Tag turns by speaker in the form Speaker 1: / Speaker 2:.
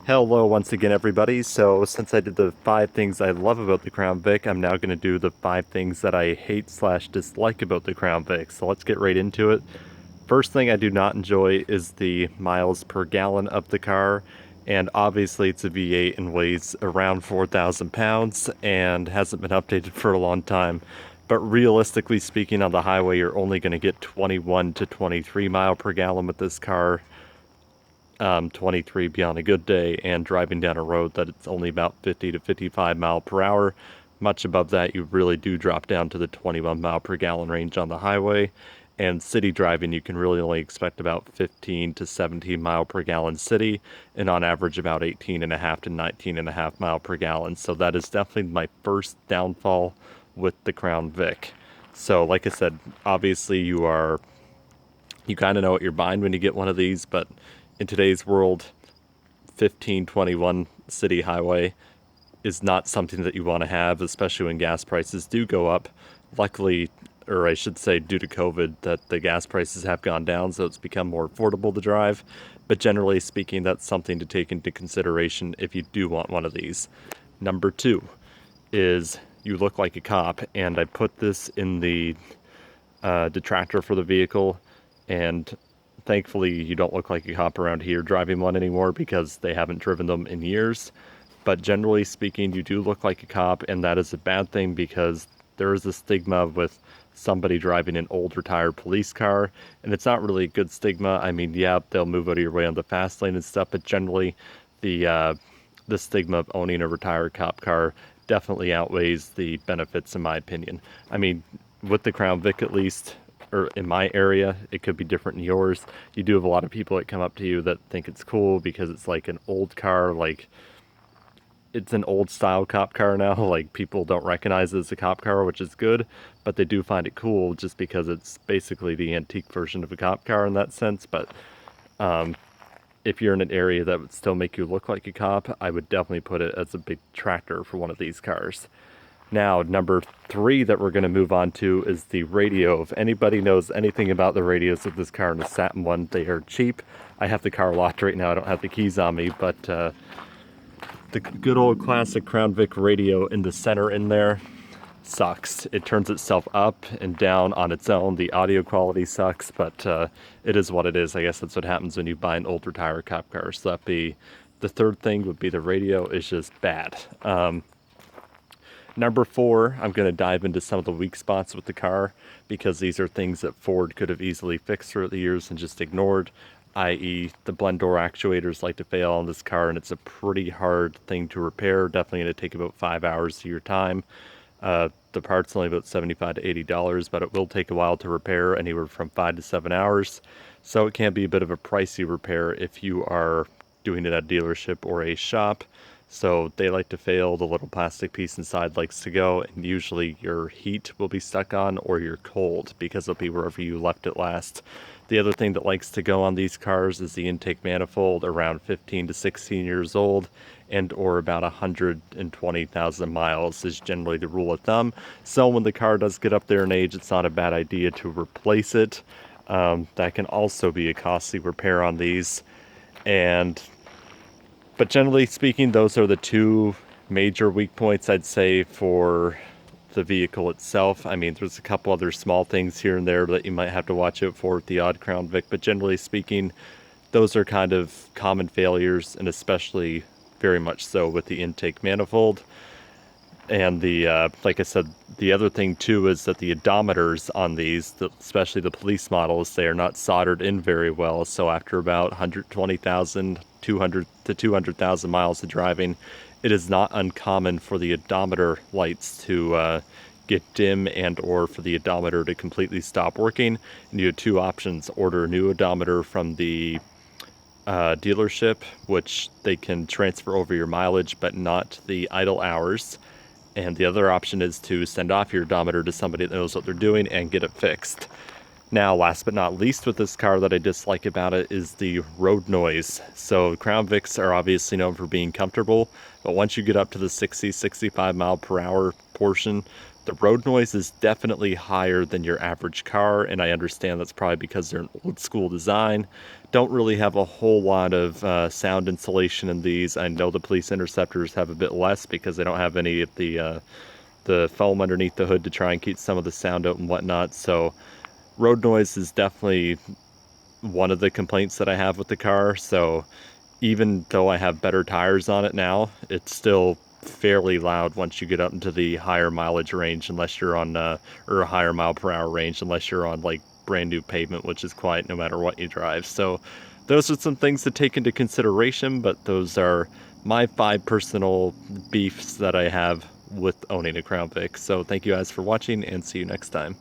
Speaker 1: Hello once again everybody. So since I did the 5 things I love about the Crown Vic, I'm now going to do the 5 things that I hate slash dislike about the Crown Vic. So let's get right into it. First thing I do not enjoy is the miles per gallon of the car. And obviously it's a V8 and weighs around 4,000 pounds and hasn't been updated for a long time. But realistically speaking, on the highway you're only going to get 21 to 23 mile per gallon with this car. 23 be on a good day, and driving down a road that it's only about 50 to 55 mile per hour. Much above that, you really do drop down to the 21 mile per gallon range on the highway. And city driving, you can really only expect about 15 to 17 mile per gallon city, and on average about 18.5 to 19.5 mile per gallon. So that is definitely my first downfall with the Crown Vic. So like I said, obviously you kind of know what you're buying when you get one of these, but in today's world, 1521 city highway is not something that you want to have, especially when gas prices do go up. Luckily, or I should say due to COVID, that the gas prices have gone down, so it's become more affordable to drive. But generally speaking, that's something to take into consideration if you do want one of these. Number 2 is you look like a cop, and I put this in the detractor for the vehicle, and thankfully you don't look like a cop around here driving one anymore because they haven't driven them in years. But generally speaking, you do look like a cop, and that is a bad thing because there is a stigma with somebody driving an old retired police car, and it's not really a good stigma. I mean, yeah, they'll move out of your way on the fast lane and stuff, but generally the stigma of owning a retired cop car definitely outweighs the benefits, in my opinion. I mean, with the Crown Vic at least, or in my area, it could be different in yours. You do have a lot of people that come up to you that think it's cool because it's like an old car, like it's an old style cop car now. Like people don't recognize it as a cop car, which is good, but they do find it cool just because it's basically the antique version of a cop car in that sense. But if you're in an area that would still make you look like a cop, I would definitely put it as a big detractor for one of these cars. Now, number 3 that we're going to move on to is the radio. If anybody knows anything about the radios of this car, and a Satin one, they are cheap. I have the car locked right now. I don't have the keys on me, but the good old classic Crown Vic radio in the center in there sucks. It turns itself up and down on its own. The audio quality sucks, but it is what it is. I guess that's what happens when you buy an old retired cop car. So that'd be the 3rd thing, would be the radio is just bad. Number 4, I'm going to dive into some of the weak spots with the car because these are things that Ford could have easily fixed throughout the years and just ignored, i.e. the blend door actuators like to fail on this car, and it's a pretty hard thing to repair. Definitely going to take about 5 hours of your time. The part's only about $75 to $80, but it will take a while to repair, anywhere from 5 to 7 hours. So it can be a bit of a pricey repair if you are doing it at a dealership or a shop. So they like to fail, the little plastic piece inside likes to go, and usually your heat will be stuck on or your cold because it'll be wherever you left it last. The other thing that likes to go on these cars is the intake manifold, around 15 to 16 years old, and or about 120,000 miles is generally the rule of thumb. So when the car does get up there in age, it's not a bad idea to replace it. That can also be a costly repair on these. But generally speaking, those are the 2 major weak points I'd say for the vehicle itself. I mean, there's a couple other small things here and there that you might have to watch out for with the odd Crown Vic, but generally speaking, those are kind of common failures, and especially very much so with the intake manifold. And like I said, the other thing too is that the odometers on these, especially the police models, they are not soldered in very well. So after about 120,000, 200 to 200,000 miles of driving, it is not uncommon for the odometer lights to get dim and or for the odometer to completely stop working. And you have 2 options: order a new odometer from the dealership, which they can transfer over your mileage but not the idle hours. And the other option is to send off your odometer to somebody that knows what they're doing and get it fixed. Now, last but not least with this car that I dislike about it is the road noise. So Crown Vics are obviously known for being comfortable, but once you get up to the 60, 65 mile per hour portion, the road noise is definitely higher than your average car, and I understand that's probably because they're an old school design, don't really have a whole lot of sound insulation in these. I know the police interceptors have a bit less because they don't have any of the foam underneath the hood to try and keep some of the sound out and whatnot. So road noise is definitely one of the complaints that I have with the car. So even though I have better tires on it now, it's still fairly loud once you get up into the higher mileage range, unless you're on or a higher mile per hour range, unless you're on like brand new pavement, which is quiet no matter what you drive. So those are some things to take into consideration, but those are my 5 personal beefs that I have with owning a Crown Vic. So thank you guys for watching, and see you next time.